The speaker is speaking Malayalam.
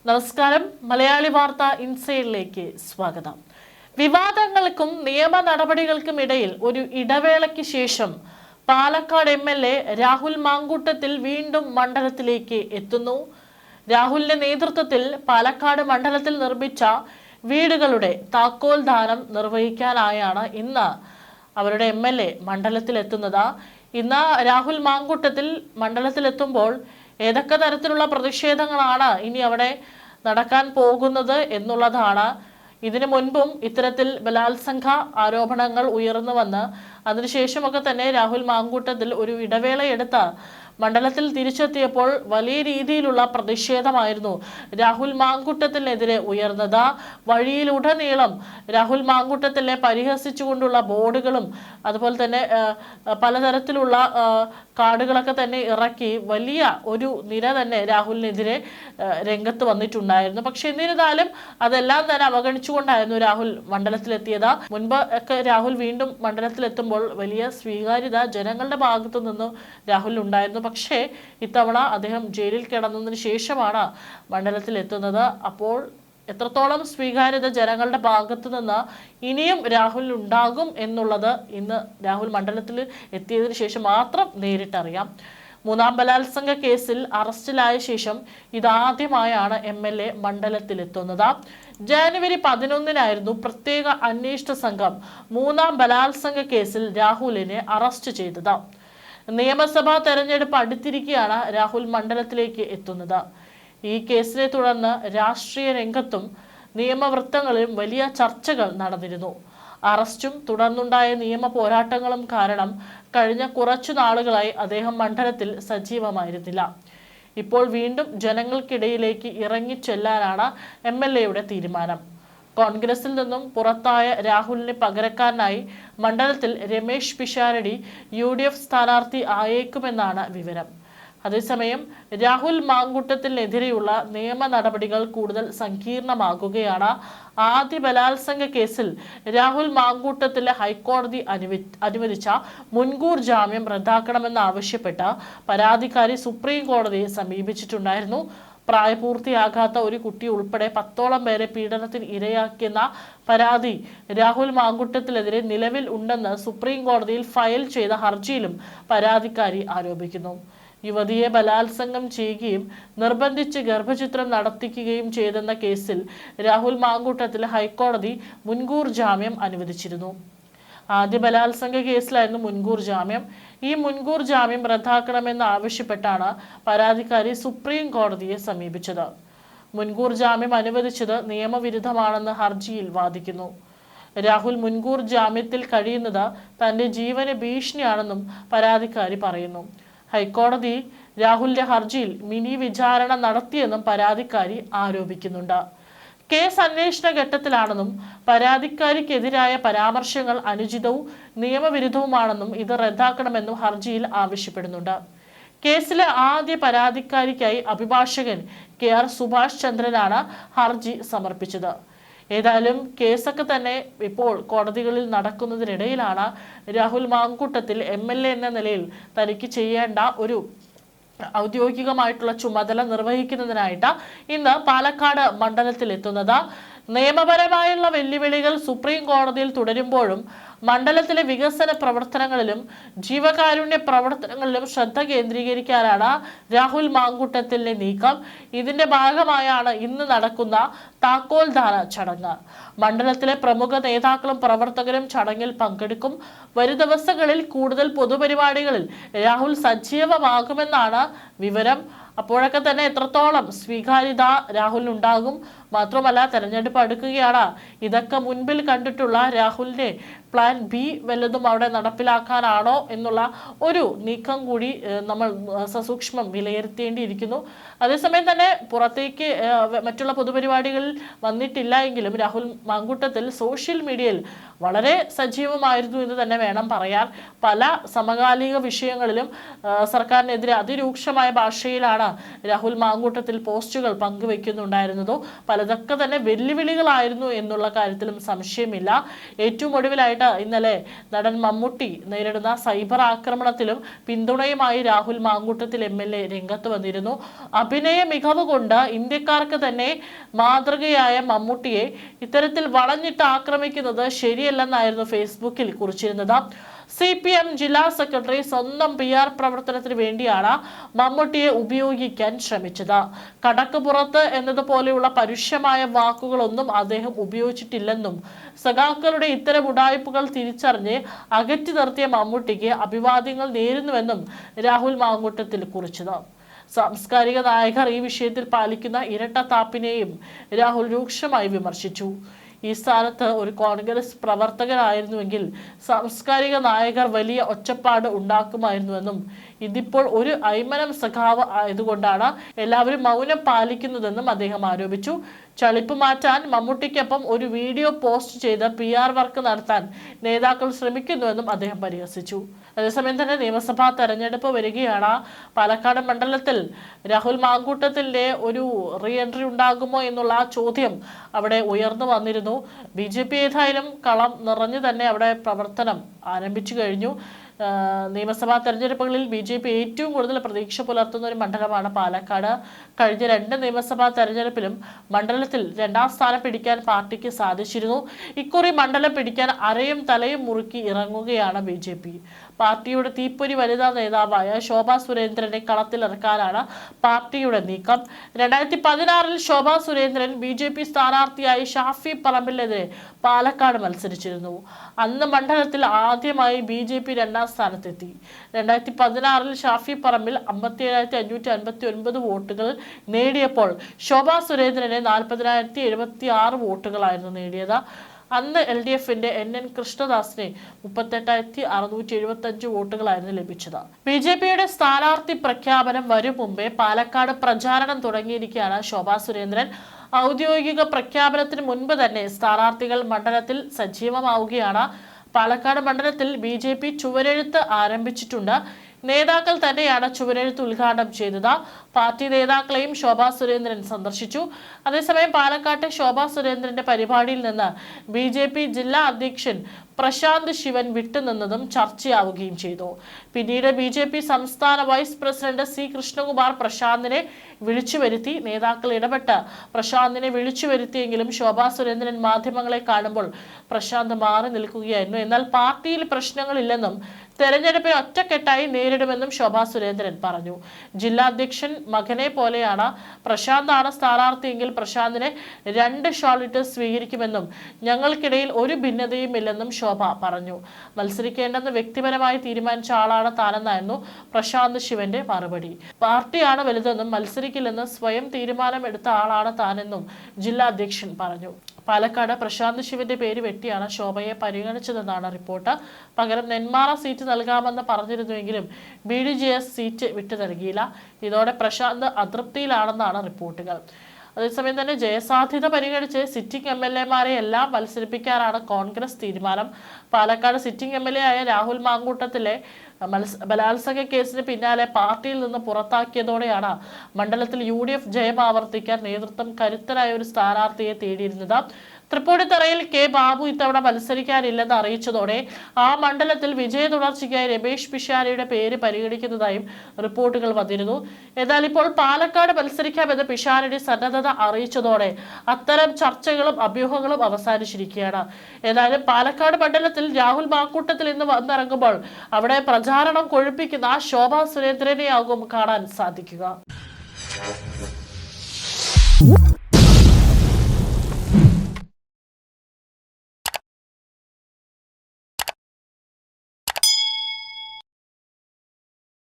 നമസ്കാരം. മലയാളി വാർത്ത ഇൻസൈഡിലേക്ക് സ്വാഗതം. വിവാദങ്ങൾക്കും നിയമ നടപടികൾക്കും ഇടയിൽ ഒരു ഇടവേളയ്ക്ക് ശേഷം പാലക്കാട് MLA രാഹുൽ മാങ്കൂട്ടത്തിൽ വീണ്ടും മണ്ഡലത്തിലേക്ക് എത്തുന്നു. രാഹുലിന്റെ നേതൃത്വത്തിൽ പാലക്കാട് മണ്ഡലത്തിൽ നിർമ്മിച്ച വീടുകളുടെ താക്കോൽ ദാനം നിർവഹിക്കാനായാണ് ഇന്ന് അവരുടെ MLA മണ്ഡലത്തിലെത്തുന്നത്. ഇന്ന് രാഹുൽ മാങ്കൂട്ടത്തിൽ മണ്ഡലത്തിലെത്തുമ്പോൾ ഏതൊക്കെ തരത്തിലുള്ള പ്രതിഷേധങ്ങളാണ് ഇനി അവിടെ നടക്കാൻ പോകുന്നത് എന്നുള്ളതാണ്. ഇതിനു മുൻപും ഇത്തരത്തിൽ ബലാത്സംഗ ആരോപണങ്ങൾ ഉയർന്നു വന്ന് അതിനുശേഷമൊക്കെ തന്നെ രാഹുൽ മാങ്കൂട്ടത്തിൽ ഒരു ഇടവേളയെടുത്ത് മണ്ഡലത്തിൽ തിരിച്ചെത്തിയപ്പോൾ വലിയ രീതിയിലുള്ള പ്രതിഷേധമായിരുന്നു രാഹുൽ മാങ്കൂട്ടത്തിനെതിരെ ഉയർന്നത്. വഴിയിലുടനീളം രാഹുൽ മാങ്കൂട്ടത്തിനെ പരിഹസിച്ചുകൊണ്ടുള്ള ബോർഡുകളും അതുപോലെ തന്നെ പലതരത്തിലുള്ള കാർഡുകളൊക്കെ തന്നെ ഇറക്കി വലിയ ഒരു നിര തന്നെ രാഹുലിനെതിരെ രംഗത്ത് വന്നിട്ടുണ്ടായിരുന്നു. പക്ഷെ എന്നിരുന്നാലും അതെല്ലാം തന്നെ അവഗണിച്ചുകൊണ്ടായിരുന്നു രാഹുൽ മണ്ഡലത്തിലെത്തിയത്. മുൻപ് ഒക്കെ രാഹുൽ വീണ്ടും മണ്ഡലത്തിലെത്തുമ്പോൾ വലിയ സ്വീകാര്യത ജനങ്ങളുടെ ഭാഗത്തു നിന്നും രാഹുൽ ഉണ്ടായിരുന്നു. പക്ഷേ ഇത്തവണ അദ്ദേഹം ജയിലിൽ കിടന്നതിന് ശേഷമാണ് മണ്ഡലത്തിൽ എത്തുന്നത്. അപ്പോൾ എത്രത്തോളം സ്വീകാര്യത ജനങ്ങളുടെ ഭാഗത്തു നിന്ന് ഇനിയും രാഹുൽ ഉണ്ടാകും എന്നുള്ളത് ഇന്ന് രാഹുൽ മണ്ഡലത്തിൽ എത്തിയതിനു ശേഷം മാത്രം നേരിട്ടറിയാം. മൂന്നാം ബലാത്സംഗ കേസിൽ അറസ്റ്റിലായ ശേഷം ഇതാദ്യമായാണ് MLA മണ്ഡലത്തിലെത്തുന്നത്. ജനുവരി 11-നായിരുന്നു പ്രത്യേക അന്വേഷണ സംഘം മൂന്നാം ബലാത്സംഗ കേസിൽ രാഹുലിനെ അറസ്റ്റ് ചെയ്തത്. നിയമസഭാ തെരഞ്ഞെടുപ്പ് അടുത്തിരിക്കെയാണ് രാഹുൽ മണ്ഡലത്തിലേക്ക് എത്തുന്നത്. ഈ കേസിനെ തുടർന്ന് രാഷ്ട്രീയ രംഗത്തും നിയമവൃത്തങ്ങളിലും വലിയ ചർച്ചകൾ നടന്നിരുന്നു. അറസ്റ്റും തുടർന്നുണ്ടായ നിയമ പോരാട്ടങ്ങളും കാരണം കഴിഞ്ഞ കുറച്ചു നാളുകളായി അദ്ദേഹം മണ്ഡലത്തിൽ സജീവമായിരുന്നില്ല. ഇപ്പോൾ വീണ്ടും ജനങ്ങൾക്കിടയിലേക്ക് ഇറങ്ങിച്ചെല്ലാനാണ് MLAയുടെ തീരുമാനം. കോൺഗ്രസിൽ നിന്നും പുറത്തായ രാഹുലിന് പകരക്കാരനായി മണ്ഡലത്തിൽ രമേശ് പിഷാരടി UDF സ്ഥാനാർത്ഥി ആയേക്കുമെന്നാണ് വിവരം. അതേസമയം രാഹുൽ മാങ്കൂട്ടത്തിനെതിരെയുള്ള നിയമ നടപടികൾ കൂടുതൽ സങ്കീർണമാകുകയാണ്. ആദ്യ ബലാത്സംഗ കേസിൽ രാഹുൽ മാങ്കൂട്ടത്തിലെ ഹൈക്കോടതി അനുവദിച്ച മുൻകൂർ ജാമ്യം റദ്ദാക്കണമെന്നാവശ്യപ്പെട്ട് പരാതിക്കാരി സുപ്രീം കോടതിയെ സമീപിച്ചിട്ടുണ്ടായിരുന്നു. പ്രായപൂർത്തിയാകാത്ത ഒരു കുട്ടി ഉൾപ്പെടെ 10ഓളം പേരെ പീഡനത്തിന് ഇരയാക്കിയെന്ന പരാതി രാഹുൽ മാങ്കൂട്ടത്തിനെതിരെ നിലവിൽ ഉണ്ടെന്ന് സുപ്രീം കോടതിയിൽ ഫയൽ ചെയ്ത ഹർജിയിലും പരാതിക്കാരി ആരോപിക്കുന്നു. യുവതിയെ ബലാത്സംഗം ചെയ്യുകയും നിർബന്ധിച്ച് ഗർഭചിത്രം നടത്തിക്കുകയും ചെയ്തെന്ന കേസിൽ രാഹുൽ മാങ്കൂട്ടത്തിൽ ഹൈക്കോടതി മുൻകൂർ ജാമ്യം അനുവദിച്ചിരുന്നു. ആദ്യ ബലാത്സംഗ കേസിലായിരുന്നു മുൻകൂർ ജാമ്യം. ഈ മുൻകൂർ ജാമ്യം റദ്ദാക്കണമെന്ന് ആവശ്യപ്പെട്ടാണ് പരാതിക്കാരി സുപ്രീം കോടതിയെ സമീപിച്ചത്. മുൻകൂർ ജാമ്യം അനുവദിച്ചത് നിയമവിരുദ്ധമാണെന്ന് ഹർജിയിൽ വാദിക്കുന്നു. രാഹുൽ മുൻകൂർ ജാമ്യത്തിൽ കഴിയുന്നത് തന്റെ ജീവന് ഭീഷണിയാണെന്നും പരാതിക്കാരി പറയുന്നു. ഹൈക്കോടതി രാഹുലിന്റെ ഹർജിയിൽ മിനി വിചാരണ നടത്തിയെന്നും പരാതിക്കാരി ആരോപിക്കുന്നുണ്ട്. കേസ് അന്വേഷണ ഘട്ടത്തിലാണെന്നും പരാതിക്കാരിക്കെതിരായ പരാമർശങ്ങൾ അനുചിതവും നിയമവിരുദ്ധവുമാണെന്നും ഇത് റദ്ദാക്കണമെന്നും ഹർജിയിൽ ആവശ്യപ്പെടുന്നുണ്ട്. കേസിലെ ആദ്യ പരാതിക്കാരിക്കായി അഭിഭാഷകൻ KR സുഭാഷ് ചന്ദ്രനാണ് ഹർജി സമർപ്പിച്ചത്. ഏതായാലും കേസൊക്കെ തന്നെ ഇപ്പോൾ കോടതികളിൽ നടക്കുന്നതിനിടയിലാണ് രാഹുൽ മാങ്കൂട്ടത്തിൽ MLA എന്ന നിലയിൽ തനിക്ക് ചെയ്യേണ്ട ഒരു ഔദ്യോഗികമായിട്ടുള്ള ചുമതല നിർവഹിക്കുന്നതിനായിട്ട് ഇന്ന് പാലക്കാട് മണ്ഡലത്തിൽ എത്തുന്നത്. നിയമപരമായുള്ള വെല്ലുവിളികൾ സുപ്രീം കോടതിയിൽ തുടരുമ്പോഴും മണ്ഡലത്തിലെ വികസന പ്രവർത്തനങ്ങളിലും ജീവകാരുണ്യ പ്രവർത്തനങ്ങളിലും ശ്രദ്ധ കേന്ദ്രീകരിക്കാനാണ് രാഹുൽ മാങ്കൂട്ടത്തിലെ നീക്കം. ഇതിന്റെ ഭാഗമായാണ് ഇന്ന് നടക്കുന്ന താക്കോൽ ദാന ചടങ്ങ്. മണ്ഡലത്തിലെ പ്രമുഖ നേതാക്കളും പ്രവർത്തകരും ചടങ്ങിൽ പങ്കെടുക്കും. വരും ദിവസങ്ങളിൽ കൂടുതൽ പൊതുപരിപാടികളിൽ രാഹുൽ സജീവമാകുമെന്നാണ് വിവരം. അപ്പോഴൊക്കെ തന്നെ എത്രത്തോളം സ്വീകാര്യത രാഹുലിനുണ്ടാകും. മാത്രമല്ല തെരഞ്ഞെടുപ്പ് അടുക്കുകയാണ്. ഇതൊക്കെ മുൻപിൽ കണ്ടിട്ടുള്ള രാഹുലിന്റെ പ്ലാൻ B വല്ലതും അവിടെ നടപ്പിലാക്കാനാണോ എന്നുള്ള ഒരു നീക്കം കൂടി നമ്മൾ സസൂക്ഷ്മം വിലയിരുത്തേണ്ടിയിരിക്കുന്നു. അതേസമയം തന്നെ പുറത്തേക്ക് മറ്റുള്ള പൊതുപരിപാടികളിൽ വന്നിട്ടില്ല എങ്കിലും രാഹുൽ മാങ്കൂട്ടത്തിൽ സോഷ്യൽ മീഡിയയിൽ വളരെ സജീവമായിരുന്നു എന്ന് തന്നെ വേണം പറയാൻ. പല സമകാലിക വിഷയങ്ങളിലും സർക്കാരിനെതിരെ അതിരൂക്ഷമായ ഭാഷയിലാണ് രാഹുൽ മാങ്കൂട്ടത്തിൽ പോസ്റ്റുകൾ പങ്കുവെക്കുന്നുണ്ടായിരുന്നതോ. പലതൊക്കെ തന്നെ വെല്ലുവിളികളായിരുന്നു എന്നുള്ള കാര്യത്തിലും സംശയമില്ല. ഏറ്റവും ഒടുവിലായിട്ട് ഇന്നലെ നടൻ മമ്മൂട്ടി നേരിടുന്ന സൈബർ ആക്രമണത്തിലും പിന്തുണയുമായി രാഹുൽ മാങ്കൂട്ടത്തിൽ MLA രംഗത്ത് വന്നിരുന്നു. അഭിനയ മികവ് കൊണ്ട് ഇന്ത്യക്കാർക്ക് തന്നെ മാതൃകയായ മമ്മൂട്ടിയെ ഇത്തരത്തിൽ വളഞ്ഞിട്ട് ആക്രമിക്കുന്നത് ശരിയല്ലെന്നായിരുന്നു ഫേസ്ബുക്കിൽ കുറിച്ചിരുന്നത്. CPM ജില്ലാ സെക്രട്ടറി സ്വന്തം PR പ്രവർത്തനത്തിന് വേണ്ടിയാണ് മമ്മൂട്ടിയെ ഉപയോഗിക്കാൻ ശ്രമിച്ചത്. കടക്ക് പുറത്ത് എന്നതുപോലെയുള്ള പരുഷമായ വാക്കുകളൊന്നും അദ്ദേഹം ഉപയോഗിച്ചിട്ടില്ലെന്നും സഖാക്കളുടെ ഇത്തരം ഉഡായിപ്പുകൾ തിരിച്ചറിഞ്ഞ് അകറ്റി നിർത്തിയ മമ്മൂട്ടിക്ക് അഭിവാദ്യങ്ങൾ നേരുന്നുവെന്നും രാഹുൽ മാങ്കൂട്ടത്തിൽ കുറിച്ചത്. സാംസ്കാരിക നായകർ ഈ വിഷയത്തിൽ പാലിക്കുന്ന ഇരട്ടത്താപ്പിനെയും രാഹുൽ രൂക്ഷമായി വിമർശിച്ചു. ഈ സ്ഥാനത്ത് ഒരു കോൺഗ്രസ് പ്രവർത്തകനായിരുന്നുവെങ്കിൽ സാംസ്കാരിക നായകർ വലിയ ഒച്ചപ്പാട് ഉണ്ടാക്കുമായിരുന്നുവെന്നും ഇതിപ്പോൾ ഒരു അയ്മനം സഖാവ് ആയതുകൊണ്ടാണ് എല്ലാവരും മൗനം പാലിക്കുന്നതെന്നും അദ്ദേഹം ആരോപിച്ചു. ചളിപ്പ് മാറ്റാൻ മമ്മൂട്ടിക്കൊപ്പം ഒരു വീഡിയോ പോസ്റ്റ് ചെയ്ത് PR വർക്ക് നടത്താൻ നേതാക്കൾ ശ്രമിക്കുന്നുവെന്നും അദ്ദേഹം പരിഹസിച്ചു. അതേസമയം തന്നെ നിയമസഭാ തെരഞ്ഞെടുപ്പ് വരികയാണ്. പാലക്കാട് മണ്ഡലത്തിൽ രാഹുൽ മാങ്കൂട്ടത്തിന്റെ ഒരു റീ എൻട്രി ഉണ്ടാകുമോ എന്നുള്ള ചോദ്യം അവിടെ ഉയർന്നു വന്നിരുന്നു. BJP ഏതായാലും കളം നിറഞ്ഞു തന്നെ അവിടെ പ്രവർത്തനം ആരംഭിച്ചു കഴിഞ്ഞു. നിയമസഭാ തെരഞ്ഞെടുപ്പുകളിൽ BJP ഏറ്റവും കൂടുതൽ പ്രതീക്ഷ പുലർത്തുന്ന ഒരു മണ്ഡലമാണ് പാലക്കാട്. കഴിഞ്ഞ 2 നിയമസഭാ തെരഞ്ഞെടുപ്പിലും മണ്ഡലത്തിൽ 2ാം സ്ഥാനം പിടിക്കാൻ പാർട്ടിക്ക് സാധിച്ചിരുന്നു. ഇക്കുറി മണ്ഡലം പിടിക്കാൻ അരയും തലയും മുറുക്കി ഇറങ്ങുകയാണ് BJP. പാർട്ടിയുടെ തീപ്പൊരി വനിതാ നേതാവായ ശോഭാ സുരേന്ദ്രനെ കളത്തിലിറക്കാനാണ് പാർട്ടിയുടെ നീക്കം. 2016-ൽ ശോഭാ സുരേന്ദ്രൻ BJP സ്ഥാനാർത്ഥിയായി ഷാഫി പറമ്പിലിനെതിരെ പാലക്കാട് മത്സരിച്ചിരുന്നു. അന്ന് മണ്ഡലത്തിൽ ആദ്യമായി BJP 2ാം സ്ഥാനത്തെത്തി. 2016-ൽ ഷാഫി പറമ്പിൽ 57,559 വോട്ടുകൾ നേടിയപ്പോൾ ശോഭാ സുരേന്ദ്രനെ 40,076 വോട്ടുകളായിരുന്നു നേടിയത്. അന്ന് LDFന്റെ NN കൃഷ്ണദാസിനെ 38,675 വോട്ടുകളായിരുന്നു ലഭിച്ചത്. BJPയുടെ സ്ഥാനാർത്ഥി പ്രഖ്യാപനം വരും മുമ്പേ പാലക്കാട് പ്രചാരണം തുടങ്ങിയിരിക്കുകയാണ് ശോഭാ സുരേന്ദ്രൻ. ഔദ്യോഗിക പ്രഖ്യാപനത്തിന് മുൻപ് തന്നെ സ്ഥാനാർത്ഥികൾ മണ്ഡലത്തിൽ സജീവമാവുകയാണ്. പാലക്കാട് മണ്ഡലത്തിൽ BJP ചുവരെഴുത്ത് ആരംഭിച്ചിട്ടുണ്ട്. നേതാക്കൾ തന്നെയാണ് ചുവരെഴുത്ത് ഉദ്ഘാടനം ചെയ്തത്. പാർട്ടി നേതാക്കളെയും ശോഭാ സുരേന്ദ്രൻ സന്ദർശിച്ചു. അതേസമയം പാലക്കാട്ടെ ശോഭാ സുരേന്ദ്രന്റെ പരിപാടിയിൽ നിന്ന് BJP ജില്ലാ അധ്യക്ഷൻ പ്രശാന്ത് ശിവൻ വിട്ടുനിന്നതും ചർച്ചയാവുകയും ചെയ്തു. പിന്നീട് BJP സംസ്ഥാന വൈസ് പ്രസിഡന്റ് C കൃഷ്ണകുമാർ പ്രശാന്തിനെ വിളിച്ചു വരുത്തി. നേതാക്കൾ ഇടപെട്ട് പ്രശാന്തിനെ വിളിച്ചു വരുത്തിയെങ്കിലും ശോഭാ സുരേന്ദ്രൻ മാധ്യമങ്ങളെ കാണുമ്പോൾ പ്രശാന്ത് മാറി നിൽക്കുകയായിരുന്നു. എന്നാൽ പാർട്ടിയിൽ പ്രശ്നങ്ങളില്ലെന്നും തെരഞ്ഞെടുപ്പിനെ ഒറ്റക്കെട്ടായി നേരിടുമെന്നും ശോഭാ സുരേന്ദ്രൻ പറഞ്ഞു. ജില്ലാ അധ്യക്ഷൻ മകനെ പോലെയാണ്. പ്രശാന്താണ് സ്ഥാനാർത്ഥിയെങ്കിൽ പ്രശാന്തിനെ 2 ഷാളിട്ട് സ്വീകരിക്കുമെന്നും ഞങ്ങൾക്കിടയിൽ ഒരു ഭിന്നതയും ഇല്ലെന്നും ശോഭ പറഞ്ഞു. മത്സരിക്കേണ്ടെന്ന് വ്യക്തിപരമായി തീരുമാനിച്ച ആളാണ് താനെന്നായിരുന്നു പ്രശാന്ത് ശിവന്റെ മറുപടി. പാർട്ടിയാണ് വലുതെന്നും മത്സരിക്കില്ലെന്ന് സ്വയം തീരുമാനമെടുത്ത ആളാണ് താനെന്നും ജില്ലാ അധ്യക്ഷൻ പറഞ്ഞു. പാലക്കാട് പ്രശാന്ത് ശിവന്റെ പേര് വെട്ടിയാണ് ശോഭയെ പരിഗണിച്ചതെന്നാണ് റിപ്പോർട്ട്. പകരം നെന്മാറ സീറ്റ് നൽകാമെന്ന് പറഞ്ഞിരുന്നുവെങ്കിലും BDJS സീറ്റ് വിട്ടു നൽകിയില്ല. ഇതോടെ പ്രശാന്ത് അതൃപ്തിയിലാണെന്നാണ് റിപ്പോർട്ടുകൾ. അതേസമയം തന്നെ ജയസാധ്യത പരിഗണിച്ച് സിറ്റിംഗ് MLA-മാരെ എല്ലാം മത്സരിപ്പിക്കാനാണ് കോൺഗ്രസ് തീരുമാനം. പാലക്കാട് സിറ്റിംഗ് MLA ആയ രാഹുൽ മാങ്കൂട്ടത്തിലെ ബലാത്സംഗ കേസിന് പിന്നാലെ പാർട്ടിയിൽ നിന്ന് പുറത്താക്കിയതോടെയാണ് മണ്ഡലത്തിൽ UDF ജയം ആവർത്തിക്കാൻ നേതൃത്വം കരുത്തരായ ഒരു സ്ഥാനാർത്ഥിയെ തേടിയിരുന്നത്. തൃപ്പൂണിത്തറയിൽ K ബാബു ഇത്തവണ മത്സരിക്കാനില്ലെന്ന് അറിയിച്ചതോടെ ആ മണ്ഡലത്തിൽ വിജയ തുടർച്ചയ്ക്കായി രമേശ് പിഷാരയുടെ പേര് പരിഗണിക്കുന്നതായും റിപ്പോർട്ടുകൾ വന്നിരുന്നു. എന്നാൽ ഇപ്പോൾ പാലക്കാട് മത്സരിക്കാമെന്ന് പിഷാരടി സന്നദ്ധത അറിയിച്ചതോടെ അത്തരം ചർച്ചകളും അഭ്യൂഹങ്ങളും അവസാനിച്ചിരിക്കുകയാണ്. എന്നാലും പാലക്കാട് മണ്ഡലത്തിൽ രാഹുൽ മാങ്കൂട്ടത്തിൽ ഇന്ന് വന്നിറങ്ങുമ്പോൾ അവിടെ പ്രചാരണം കൊഴുപ്പിക്കുന്ന ശോഭാ സുരേന്ദ്രനെയാകും കാണാൻ സാധിക്കുക.